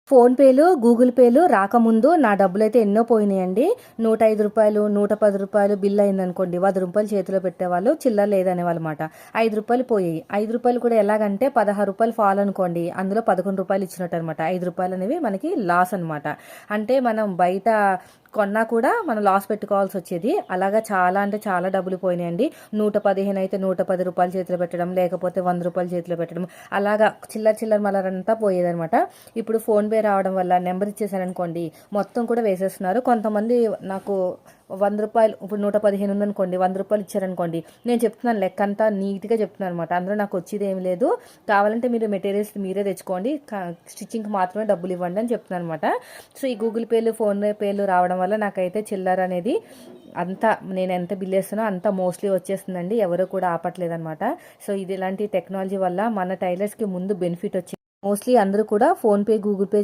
ఫోన్పేలు Google పేలు రాకముందు నా డబ్బులైతే ఎన్నో పోయినాయండి. 105 రూపాయలు 110 రూపాయలు బిల్ అయిందనుకోండి, 100 రూపాయలు చేతిలో పెట్టేవాళ్ళు, చిల్లర లేదనేవాళ్ళు అనమాట. 5 రూపాయలు పోయాయి. 5 రూపాయలు కూడా ఎలాగంటే 16 రూపాయలు ఫాల్ అనుకోండి, అందులో 11 రూపాయలు ఇచ్చినట్టు అనమాట. 5 రూపాయలు అనేవి మనకి లాస్ అనమాట. అంటే మనం బయట కొన్నా కూడా మనం లాస్ పెట్టుకోవాల్సి వచ్చేది. అలాగా చాలా అంటే చాలా డబ్బులు పోయినాయండి. 115 అయితే 110 రూపాయలు చేతిలో పెట్టడం, లేకపోతే 100 రూపాయలు చేతిలో పెట్టడం, అలాగా చిల్లర మల్లరంతా పోయేదనమాట. ఇప్పుడు ఫోన్పే రావడం వల్ల నెంబర్ ఇచ్చేసాననుకోండి, మొత్తం కూడా వేసేస్తున్నారు. కొంతమంది నాకు 100 రూపాయలు, ఇప్పుడు 115 ఉందనుకోండి, 100 రూపాయలు ఇచ్చారనుకోండి, నేను చెప్తున్నాను లెక్క అంతా నీట్గా చెప్తున్నాను అనమాట. అందులో నాకు వచ్చేది ఏం లేదు, కావాలంటే మీరు మెటీరియల్స్ మీరే తెచ్చుకోండి, స్టిచ్చింగ్కి మాత్రమే డబ్బులు ఇవ్వండి అని చెప్తున్నాను అనమాట. సో ఈ గూగుల్ పేలు ఫోన్ పేలు రావడం వల్ల నాకైతే చిల్లర అనేది అంతా, నేను ఎంత బిల్ వేస్తున్నా అంతా మోస్ట్లీ వచ్చేస్తుందండి. ఎవరు కూడా ఆపట్లేదనమాట. సో ఇది ఇలాంటి టెక్నాలజీ వల్ల మన టైలర్స్కి ముందు బెనిఫిట్ వచ్చింది. మోస్ట్లీ అందరూ కూడా ఫోన్పే గూగుల్ పే